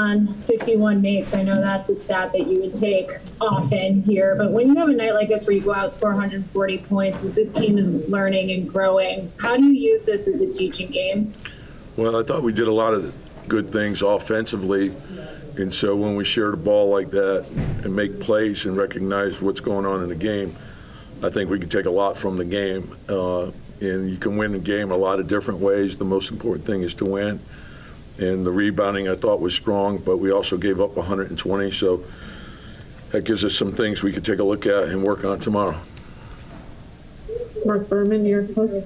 on 51 makes. I know that's a stat that you would take often here, but when you have a night like this where you go out, score 140 points, as this team is learning and growing, how do you use this as a teaching game? Well, I thought we did a lot of good things offensively, and so when we share the ball like that and make plays and recognize what's going on in the game, I think we can take a lot from the game. And you can win the game a lot of different ways. The most important thing is to win. And the rebounding I thought was strong, but we also gave up 120, so that gives us some things we could take a look at and work on tomorrow. Mark Berman, your post.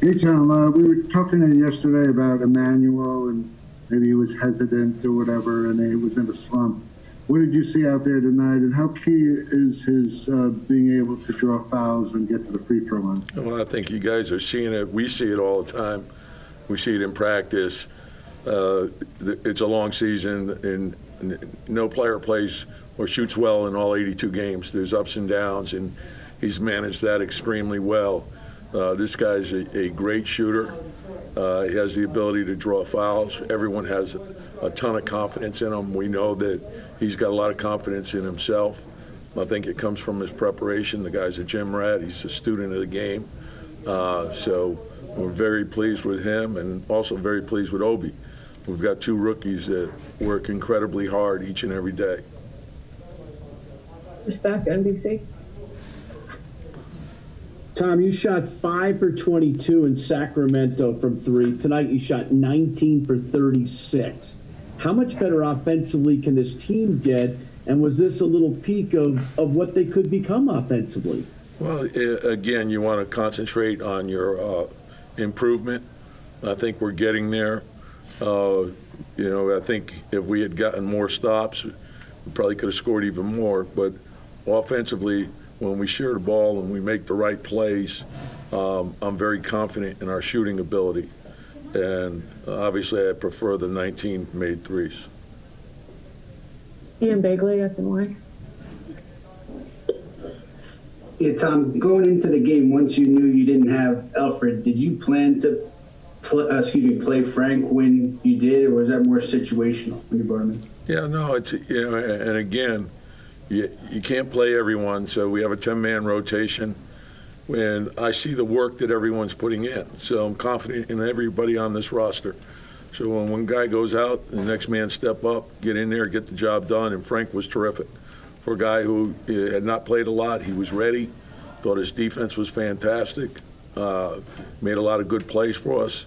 Hey, Tom, we were talking yesterday about Immanuel, and maybe he was hesitant or whatever, and he was in a slump. What did you see out there tonight, and how key is his being able to draw fouls and get to the free throw line? Well, I think you guys are seeing it. We see it all the time. We see it in practice. It's a long season, and no player plays or shoots well in all 82 games. There's ups and downs, and he's managed that extremely well. This guy's a great shooter. He has the ability to draw fouls. Everyone has a ton of confidence in him. We know that he's got a lot of confidence in himself. I think it comes from his preparation. The guy's a gym rat. He's a student of the game. So we're very pleased with him, and also very pleased with Obi. We've got two rookies that work incredibly hard each and every day. Respect, NBC. Tom, you shot 5 for 22 in Sacramento from 3. Tonight you shot 19 for 36. How much better offensively can this team get, and was this a little peak of what they could become offensively? Well, again, you want to concentrate on your improvement. I think we're getting there. I think if we had gotten more stops, we probably could have scored even more. But offensively, when we share the ball and we make the right plays, I'm very confident in our shooting ability. And obviously, I prefer the 19 made threes. Ian Begley, SNY. Yeah, Tom, going into the game, once you knew you didn't have Alfred, did you plan to play Frank when you did, or was that more situational when you brought him in? Yeah, no, and again, you can't play everyone, so we have a 10-man rotation. And I see the work that everyone's putting in, so I'm confident in everybody on this roster. So when one guy goes out, the next man step up, get in there, get the job done, and Frank was terrific. For a guy who had not played a lot, he was ready, thought his defense was fantastic, made a lot of good plays for us.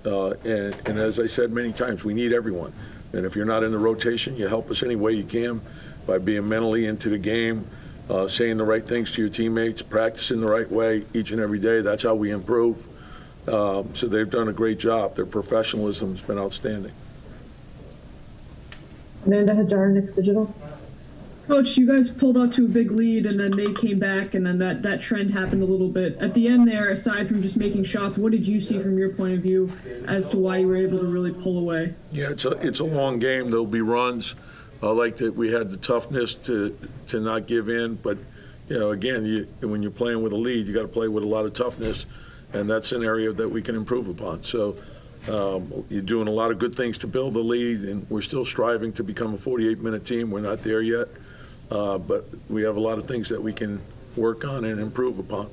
And as I said many times, we need everyone. And if you're not in the rotation, you help us any way you can by being mentally into the game, saying the right things to your teammates, practicing the right way each and every day. That's how we improve. So they've done a great job. Their professionalism has been outstanding. Amanda Hajar, Knicks Digital. Coach, you guys pulled out to a big lead, and then they came back, and then that trend happened a little bit. At the end there, aside from just making shots, what did you see from your point of view as to why you were able to really pull away? Yeah, it's a long game. There'll be runs. I like that we had the toughness to not give in. But, again, when you're playing with a lead, you got to play with a lot of toughness, and that's an area that we can improve upon. So you're doing a lot of good things to build the lead, and we're still striving to become a 48-minute team. We're not there yet. But we have a lot of things that we can work on and improve upon.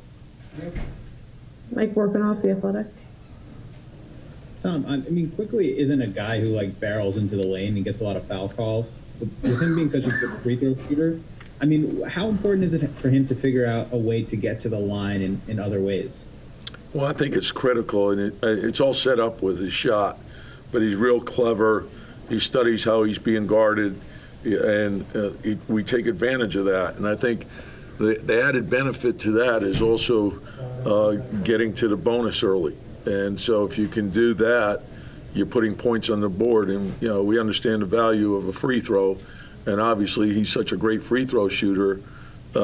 Mike Workenoff, The Athletic. Tom, Quickley isn't a guy who barrels into the lane and gets a lot of foul calls. With him being such a good free throw shooter, how important is it for him to figure out a way to get to the line in other ways? Well, I think it's critical, and it's all set up with his shot. But he's real clever. He studies how he's being guarded. And we take advantage of that. And I think the added benefit to that is also getting to the bonus early. And so if you can do that, you're putting points on the board. And, we understand the value of a free throw. And obviously he's such a great free throw shooter. We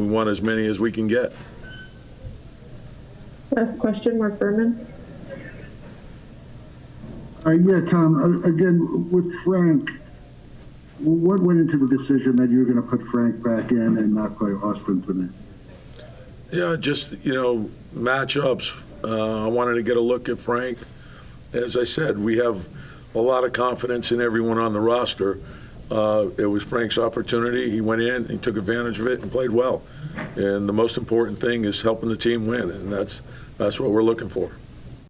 want as many as we can get. Last question, Mark Berman. Yeah, Tom, again, with Frank, what went into the decision that you were going to put Frank back in and not play Austin tonight? Yeah, just, matchups. I wanted to get a look at Frank. As I said, we have a lot of confidence in everyone on the roster. It was Frank's opportunity. He went in, he took advantage of it, and played well. And the most important thing is helping the team win, and that's what we're looking for.